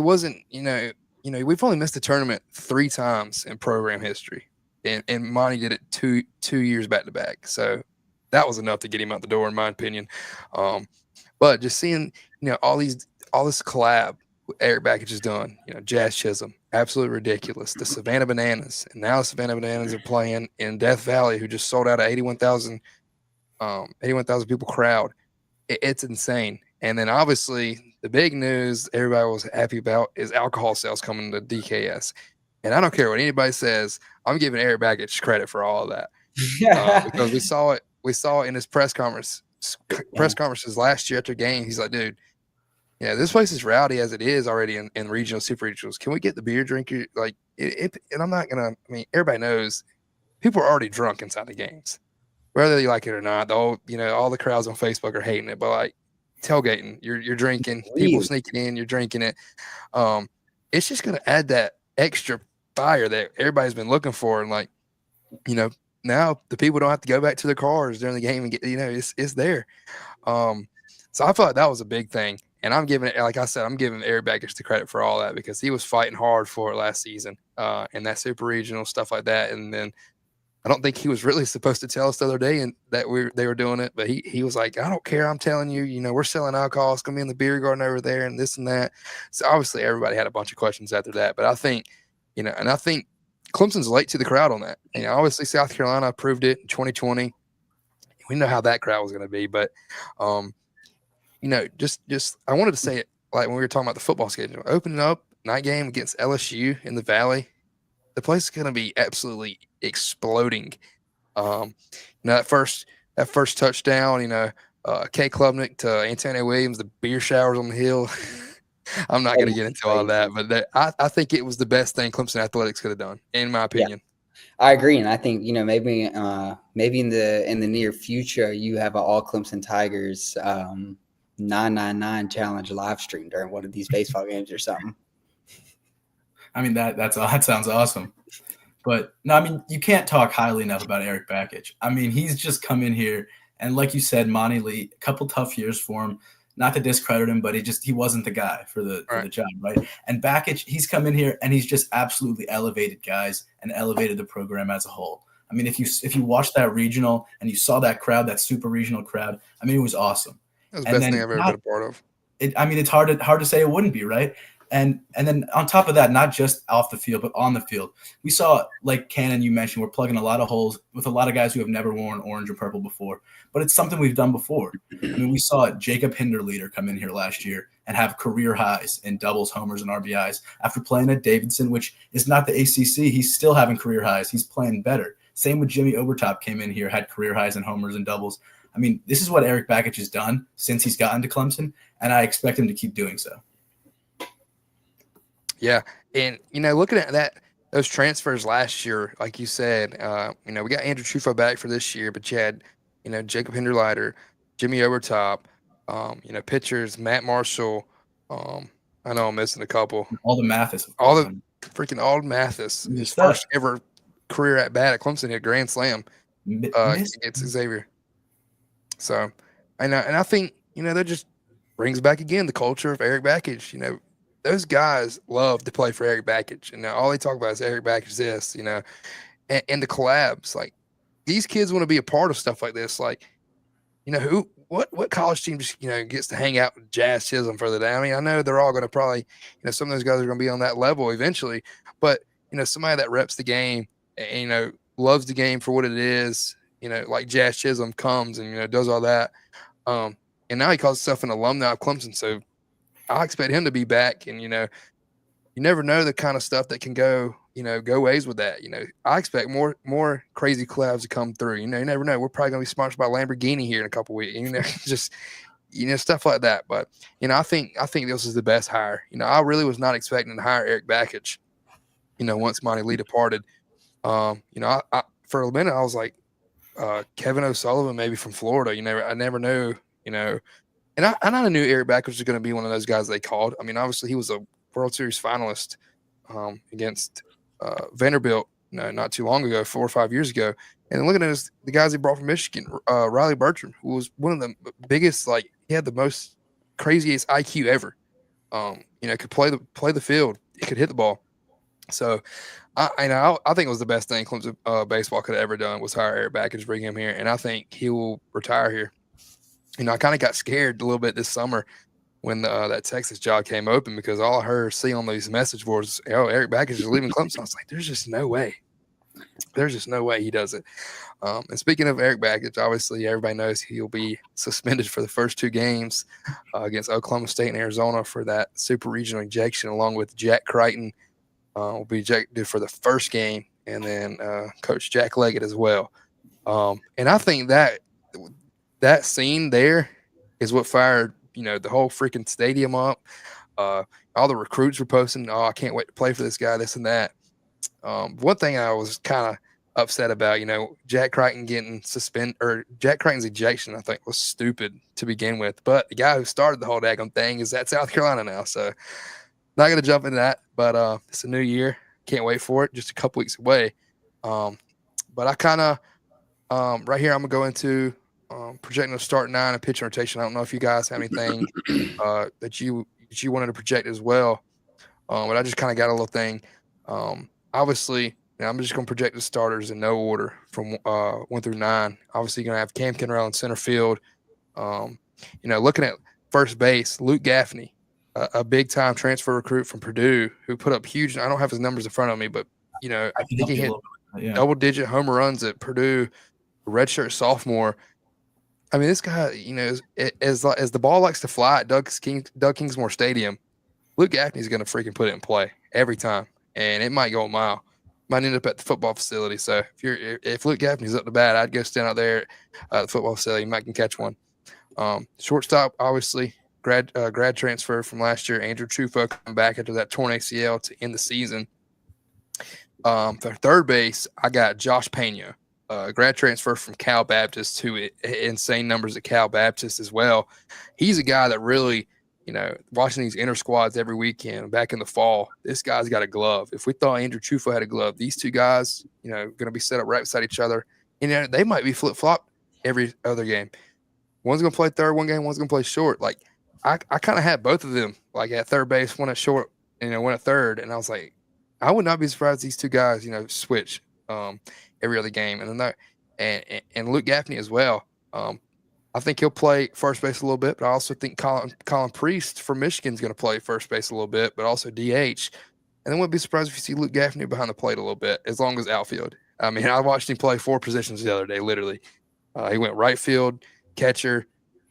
wasn't, you know, we've only missed the tournament 3 times in program history, and Monty did it two years back to back. So that was enough to get him out the door, in my opinion. But just seeing, all this collab Eric Backich has done, Jazz Chisholm, absolutely ridiculous. The Savannah Bananas, and now the Savannah Bananas are playing in Death Valley, who just sold out an 81,000 people crowd. It's insane. And then obviously the big news everybody was happy about is alcohol sales coming to DKS. And I don't care what anybody says, I'm giving Eric Backich credit for all of that. Because we saw it in his press conferences last year after game. He's like, dude, this place is rowdy as it is already in regional, super regionals. Can we get the beer drinker? Like, and I'm not going to, everybody knows people are already drunk inside the games, whether you like it or not. All the crowds on Facebook are hating it, but like tailgating, you're drinking, people sneaking in, you're drinking it. It's just going to add that extra fire that everybody's been looking for. And like, now the people don't have to go back to their cars during the game and get, it's there. So I thought that was a big thing. And I'm giving it, like I said, I'm giving Eric Backich the credit for all that because he was fighting hard for it last season and that super regional stuff like that. And then I don't think he was really supposed to tell us the other day that they were doing it, but he was like, I don't care. I'm telling you, we're selling alcohol. It's going to be in the beer garden over there and this and that. So obviously everybody had a bunch of questions after that. But I think, and I think Clemson's late to the crowd on that. Obviously South Carolina approved it in 2020. We know how that crowd was going to be, but just I wanted to say it like when we were talking about the football schedule, opening up night game against LSU in the Valley, the place is going to be absolutely exploding. That first touchdown, Kay Klubnik to Antonio Williams, the beer showers on the hill. I'm not going to get into all of that, but I think it was the best thing Clemson Athletics could have done, in my opinion. Yeah, I agree, and I think maybe in the near future you have an all Clemson Tigers 999 challenge live stream during one of these baseball games or something. I mean that sounds awesome. But no, you can't talk highly enough about Eric Backich. He's just come in here and like you said, Monty Lee, a couple tough years for him. Not to discredit him, but he wasn't the guy for the job, right? And Backich, he's come in here and he's just absolutely elevated guys and elevated the program as a whole. If you watched that regional and you saw that crowd, that super regional crowd, it was awesome. That was the best thing I've ever been a part of. It's hard to say it wouldn't be, right? And then on top of that, not just off the field, but on the field, we saw, like Cannon, you mentioned, we're plugging a lot of holes with a lot of guys who have never worn orange or purple before. But it's something we've done before. We saw Jacob Hinderleader come in here last year and have career highs in doubles, homers, and RBIs. After playing at Davidson, which is not the ACC, he's still having career highs. He's playing better. Same with Jimmy Obertop, came in here, had career highs in homers and doubles. This is what Eric Backich has done since he's gotten to Clemson, and I expect him to keep doing so. Yeah, and looking at those transfers last year, like you said, we got Andrew Truffaut back for this year, but you had Jacob Hinderleiter, Jimmy Obertop, pitchers Matt Marshall. I know I'm missing a couple. Alden Mathis, Alden Mathis, his first ever career at bat at Clemson, hit a grand slam against Xavier. So I know, and I think that just brings back again the culture of Eric Backich. Those guys love to play for Eric Backich, and all they talk about is Eric Backich this, and the collabs. Like, these kids want to be a part of stuff like this. Like, what college team just gets to hang out with Jazz Chisholm further down? I know they're all going to probably, some of those guys are going to be on that level eventually, but somebody that reps the game and loves the game for what it is, like Jazz Chisholm comes and does all that, and now he calls himself an alumni of Clemson, so I expect him to be back, and you never know the kind of stuff that can go ways with that. I expect more crazy collabs to come through. You never know. We're probably gonna be sponsored by Lamborghini here in a couple weeks. Just stuff like that. But I think this is the best hire. I really was not expecting to hire Eric Backich. Once Monty Lee departed, I for a minute I was like Kevin O'Sullivan maybe from Florida. I never knew. And I knew Eric Backich was going to be one of those guys they called. Obviously he was a World Series finalist against Vanderbilt not too long ago, 4 or 5 years ago. And looking at the guys he brought from Michigan, Riley Bertram, who was one of the biggest, he had the most craziest IQ ever. Could play the field. could hit the ball. So I think it was the best thing Clemson baseball could have ever done was hire Eric Backage, bring him here, and I think he will retire here. I kind of got scared a little bit this summer when that Texas job came open because all I see on these message boards, Eric Backage is leaving Clemson. I was like, there's just no way. There's just no way he does it. And speaking of Eric Backage, obviously everybody knows he'll be suspended for the first 2 games against Oklahoma State and Arizona for that super regional ejection, along with Jack Crichton will be ejected for the first game, and then Coach Jack Leggett as well. And I think that scene there is what fired the whole freaking stadium up. All the recruits were posting, I can't wait to play for this guy, this and that. One thing I was kind of upset about, Jack Crichton getting suspended, or Jack Crichton's ejection, I think, was stupid to begin with. But the guy who started the whole daggone thing is at South Carolina now, so not going to jump into that. But it's a new year, can't wait for it. Just a couple weeks away. But I kind of right here, I'm gonna go into projecting a start 9 and pitch rotation. I don't know if you guys have anything that you wanted to project as well, but I just kind of got a little thing. Obviously, I'm just going to project the starters in no order from 1 through 9. Obviously, you're going to have Cam Kenrell in center field. Looking at first base, Luke Gaffney, a big-time transfer recruit from Purdue who put up huge – I don't have his numbers in front of me, but, I think he hit double-digit home runs at Purdue, redshirt sophomore. I mean, this guy, as the ball likes to fly at Doug Kingsmore Stadium, Luke Gaffney's going to freaking put it in play every time. And it might go a mile. Might end up at the football facility. So if Luke Gaffney's up to bat, I'd go stand out there at the football facility. You might can catch one. Shortstop, obviously, grad transfer from last year. Andrew Chufo coming back after that torn ACL to end the season. For third base, I got Josh Pena, grad transfer from Cal Baptist, who insane numbers at Cal Baptist as well. He's a guy that really – watching these inter squads every weekend back in the fall, this guy's got a glove. If we thought Andrew Chufo had a glove, these two guys, going to be set up right beside each other. And they might be flip-flop every other game. One's going to play third one game, one's going to play short. Like, I kind of had both of them, like at third base, one at short, one at third. And I was like, I would not be surprised these two guys, switch every other game. And Luke Gaffney as well. I think he'll play first base a little bit, but I also think Colin Priest from Michigan is going to play first base a little bit, but also DH. And then wouldn't be surprised if you see Luke Gaffney behind the plate a little bit, as long as outfield. I mean, I watched him play 4 positions the other day, literally. He went right field, catcher.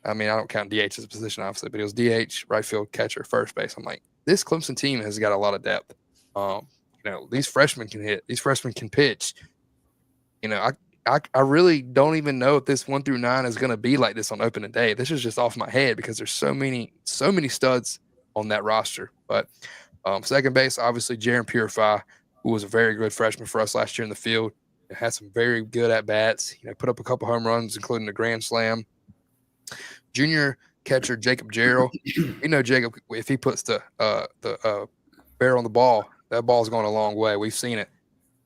I mean, I don't count DH as a position, obviously, but it was DH, right field, catcher, first base. I'm like, this Clemson team has got a lot of depth. These freshmen can hit. These freshmen can pitch. I really don't even know if this 1 through 9 is going to be like this on opening day. This is just off my head because there's so many studs on that roster. But second base, obviously, Jaron Purify, who was a very good freshman for us last year in the field, had some very good at-bats, put up a couple home runs, including a grand slam. Junior catcher Jacob Jarrell, Jacob, if he puts the barrel on the ball, that ball's going a long way. We've seen it.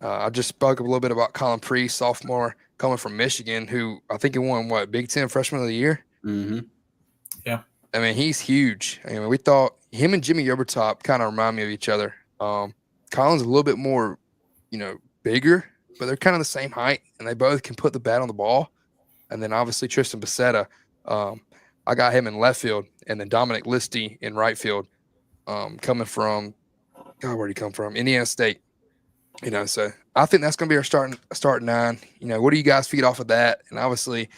I just spoke a little bit about Colin Priest, sophomore, coming from Michigan, who I think he won, Big Ten Freshman of the Year? Mm-hmm. Yeah. I mean, he's huge. I mean, we thought him and Jimmy Obertop kind of remind me of each other. Colin's a little bit more, bigger, but they're kind of the same height, and they both can put the bat on the ball. And then, obviously, Tristan Becerra, I got him in left field, and then Dominic Listy in right field, coming from – where'd he come from? Indiana State. So I think that's going to be our start 9. What do you guys feed off of that? And obviously,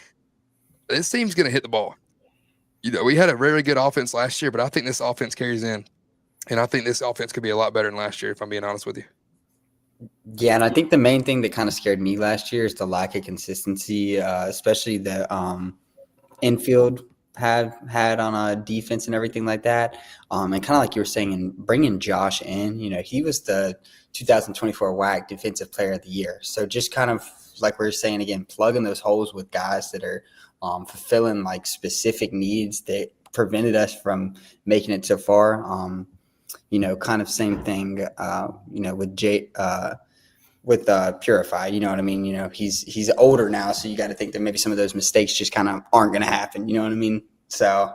this team's going to hit the ball. We had a very good offense last year, but I think this offense carries in. And I think this offense could be a lot better than last year, if I'm being honest with you. Yeah, and I think the main thing that kind of scared me last year is the lack of consistency, especially the infield had on defense and everything like that. And kind of like you were saying, and bringing Josh in, he was the 2024 WAC Defensive Player of the Year. So just kind of like we were saying again, plugging those holes with guys that are fulfilling like specific needs that prevented us from making it so far. Kind of same thing, with Purify, you know what I mean? He's older now, so you got to think that maybe some of those mistakes just kind of aren't going to happen. You know what I mean? So.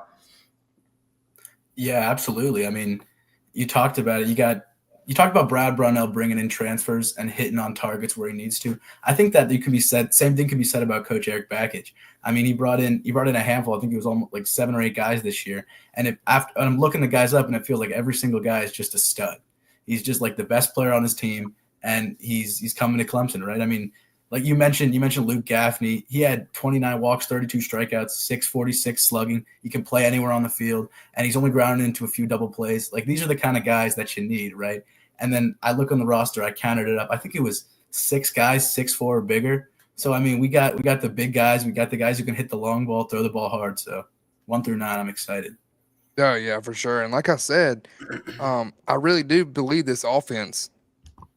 Yeah, absolutely. I mean, you talked about it. You got you talked about Brad Brownell bringing in transfers and hitting on targets where he needs to. I think that same thing can be said about Coach Eric Bakich. I mean, he brought in a handful. I think it was almost like 7 or 8 guys this year. And I'm looking the guys up, and it feels like every single guy is just a stud. He's just like the best player on his team, and he's coming to Clemson, right? I mean, like you mentioned Luke Gaffney. He had 29 walks, 32 strikeouts, 646 slugging. He can play anywhere on the field, and he's only grounded into a few double plays. Like, these are the kind of guys that you need, right? And then I look on the roster, I counted it up. I think it was 6 guys, 6'4" or bigger. So, I mean, we got the big guys. We got the guys who can hit the long ball, throw the ball hard. So 1 through 9, I'm excited. Oh, yeah, for sure. And like I said, I really do believe this offense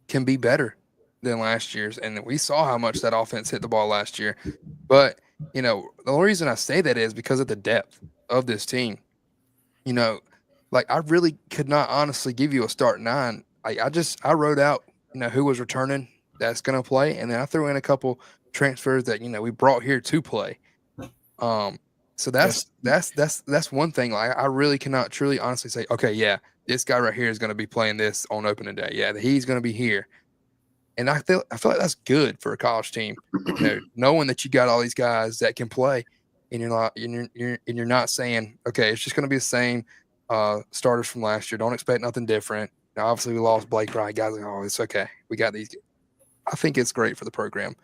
can be better than last year's. And we saw how much that offense hit the ball last year. But, the only reason I say that is because of the depth of this team. Like, I really could not honestly give you a start 9. I wrote out, who was returning that's going to play. And then I threw in a couple transfers that, we brought here to play. So that's one thing. Like, I really cannot truly honestly say, okay, yeah, this guy right here is going to be playing this on opening day. Yeah, he's going to be here. And I feel like that's good for a college team, knowing that you got all these guys that can play, and you're not saying, okay, it's just going to be the same starters from last year. Don't expect nothing different. Now, obviously, we lost Blake Wright. Guys like, oh, it's okay. We got these. I think it's great for the program.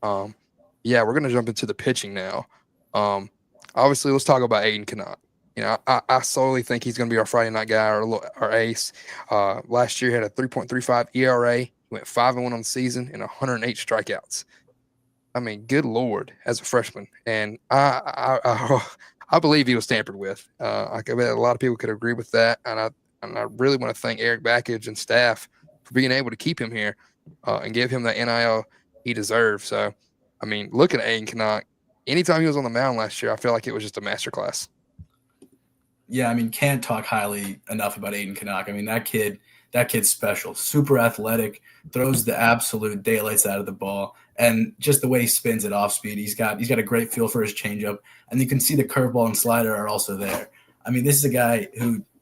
Yeah, we're going to jump into the pitching now. Obviously, let's talk about Aiden Canuck. I solely think he's going to be our Friday night guy, our ace. Last year, he had a 3.35 ERA. He went 5-1 on the season and 108 strikeouts. I mean, good Lord, as a freshman. And I believe he was tampered with. I bet a lot of people could agree with that. And I really want to thank Eric Bakich and staff for being able to keep him here and give him that NIL he deserves. So, I mean, looking at Aiden Canuck, anytime he was on the mound last year, I feel like it was just a masterclass. Yeah, I mean, can't talk highly enough about Aiden Canuck. I mean, that kid's special, super athletic, throws the absolute daylights out of the ball, and just the way he spins it off speed, he's got a great feel for his changeup, and you can see the curveball and slider are also there. I mean, this is a guy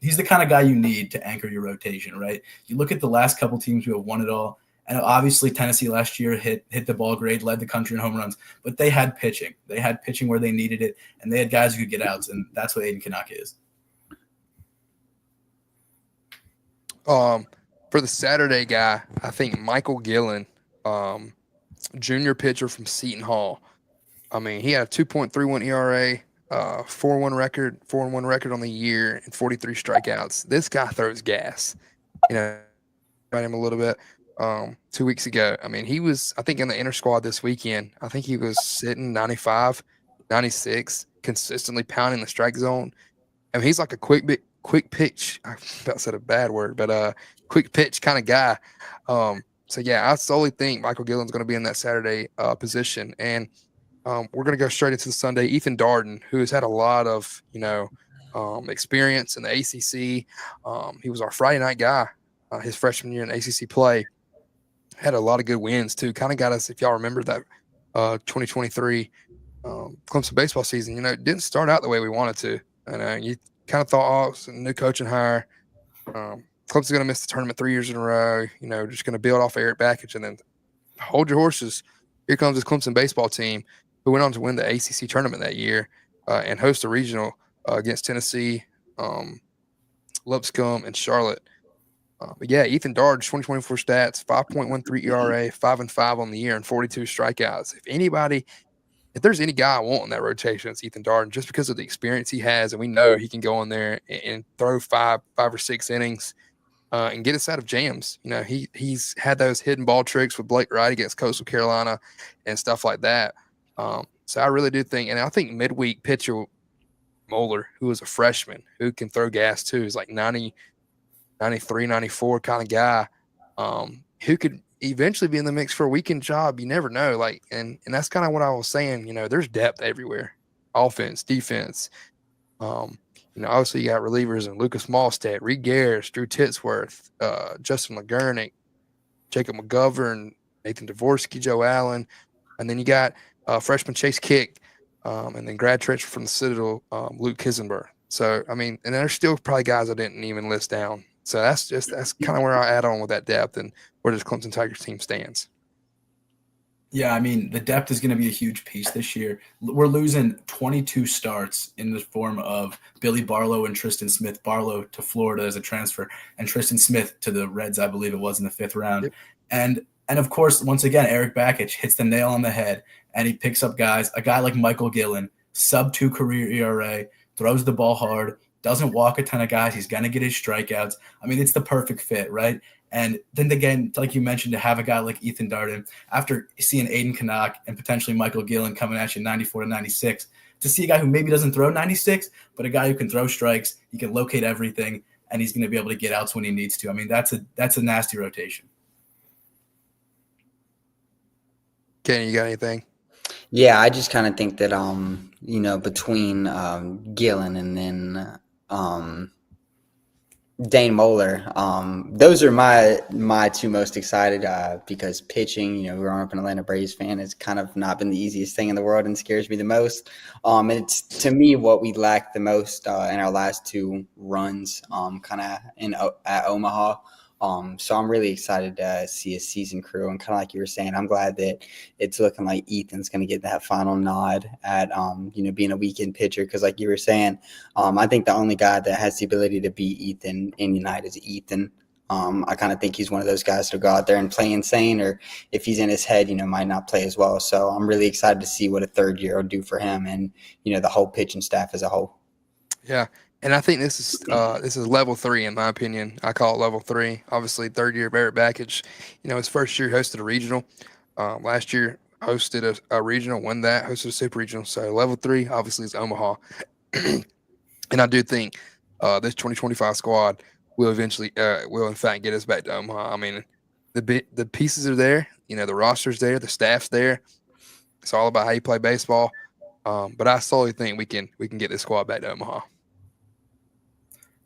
he's the kind of guy you need to anchor your rotation, right? You look at the last couple teams who have won it all, and obviously Tennessee last year hit the ball great, led the country in home runs, but they had pitching. They had pitching where they needed it, and they had guys who could get outs, and that's what Aiden Canuck is. For the Saturday guy, I think Michael Gillen, junior pitcher from Seton Hall. I mean, he had a 2.31 ERA, 4-1 record on the year, and 43 strikeouts. This guy throws gas. About him a little bit 2 weeks ago. I mean, he was, I think, in the inter squad this weekend. I think he was sitting 95, 96, consistently pounding the strike zone. I mean, he's like a quick pitch. I about said a bad word, but quick pitch kind of guy. So yeah, I solely think Michael Gillen's going to be in that Saturday position, and we're going to go straight into the Sunday. Ethan Darden, who has had a lot of experience in the ACC. He was our Friday night guy his freshman year in ACC play. Had a lot of good wins too. Kind of got us, if y'all remember that 2023 Clemson baseball season. It didn't start out the way we wanted to. And you kind of thought, oh, it's a new coaching hire. Clemson's going to miss the tournament 3 years in a row. Just going to build off Eric Bakich, and then hold your horses. Here comes this Clemson baseball team who went on to win the ACC tournament that year and host a regional against Tennessee, Lipscomb, and Charlotte. But yeah, Ethan Darden, 2024 stats, 5.13 ERA, 5-5 on the year, and 42 strikeouts. If there's any guy I want in that rotation, it's Ethan Darden, just because of the experience he has, and we know he can go in there and throw five or six innings and get us out of jams. He's had those hidden ball tricks with Blake Wright against Coastal Carolina and stuff like that. So I really do think, and I think midweek pitcher Moeller, who is a freshman, who can throw gas too, is like 90, 93, 94 kind of guy who could eventually be in the mix for a weekend job. You never know. And that's kind of what I was saying. There's depth everywhere, offense, defense. Obviously you got relievers and Lucas Malstead, Reed Garris, Drew Titsworth, Justin LeGurnick, Jacob McGovern, Nathan Dvorsky, Joe Allen, and then you got freshman Chase Kick, and then grad transfer from the Citadel, Luke Kisenberg. So I mean, and there's still probably guys I didn't even list down. So that's kind of where I add on with that depth and where this Clemson Tigers team stands. Yeah, I mean, the depth is going to be a huge piece this year. We're losing 22 starts in the form of Billy Barlow and Tristan Smith. Barlow to Florida as a transfer, and Tristan Smith to the Reds, I believe it was, in the 5th round. Yep. And of course, once again, Eric Bakich hits the nail on the head, and he picks up guys. A guy like Michael Gillen, sub-2 career ERA, throws the ball hard, doesn't walk a ton of guys. He's going to get his strikeouts. I mean, it's the perfect fit, right? And then again, like you mentioned, to have a guy like Ethan Darden, after seeing Aiden Canuck and potentially Michael Gillen coming at you 94 to 96, to see a guy who maybe doesn't throw 96, but a guy who can throw strikes, he can locate everything, and he's going to be able to get outs when he needs to. I mean, that's a nasty rotation. Kenny, you got anything? Yeah, I just kind of think that between Gillen and then Dane Moeller, those are my two most excited because pitching, growing up an Atlanta Braves fan, has kind of not been the easiest thing in the world and scares me the most. And it's, to me, what we lacked the most in our last 2 runs, kind of at Omaha. So I'm really excited to see a seasoned crew, and kind of like you were saying, I'm glad that it's looking like Ethan's going to get that final nod at being a weekend pitcher, because like you were saying, I think the only guy that has the ability to beat Ethan in United is Ethan. I kind of think he's one of those guys to go out there and play insane, or if he's in his head, might not play as well. So I'm really excited to see what a third year will do for him and the whole pitching staff as a whole. Yeah. And I think this is level 3, in my opinion. I call it level 3. Obviously, third year of Eric Bakich. His first year hosted a regional. Last year hosted a regional, won that, hosted a super regional. So level 3 obviously is Omaha. And I do think this 2025 squad will eventually will in fact get us back to Omaha. I mean, the pieces are there. The roster's there, the staff's there. It's all about how you play baseball. But I solely think we can get this squad back to Omaha.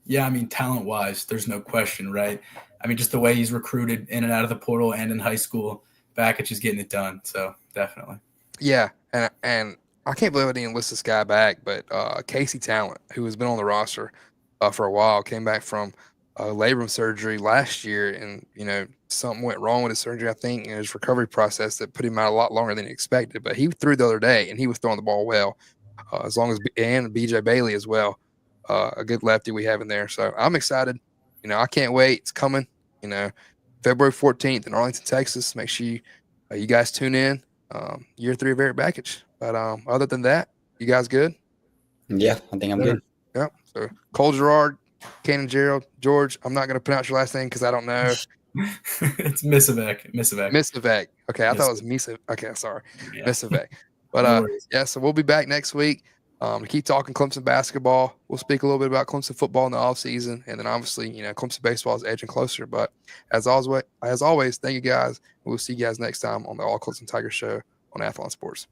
Yeah, I mean, talent-wise, there's no question, right? I mean, just the way he's recruited in and out of the portal and in high school, Bakich is getting it done. So definitely. Yeah, and I can't believe I didn't list this guy back, but Casey Talent, who has been on the roster for a while, came back from labrum surgery last year, and something went wrong with his surgery, I think, in his recovery process that put him out a lot longer than he expected. But he threw the other day, and he was throwing the ball well, and BJ Bailey as well. A good lefty we have in there. So I'm excited. I can't wait. It's coming, February 14th in Arlington, Texas. Make sure you guys tune in. Year 3 of Eric Bakich. But other than that, you guys good? Yeah, I think I'm good. Yep. So Cole Gerard, Cannon Gerald, George, I'm not going to pronounce your last name because I don't know. It's Misavec. Okay, I thought it was Misa. Okay, sorry. Yeah. Misavec. But so we'll be back next week. To keep talking Clemson basketball. We'll speak a little bit about Clemson football in the offseason, and then obviously, Clemson baseball is edging closer. But as always, thank you guys. We'll see you guys next time on the All Clemson Tigers show on Athlon Sports.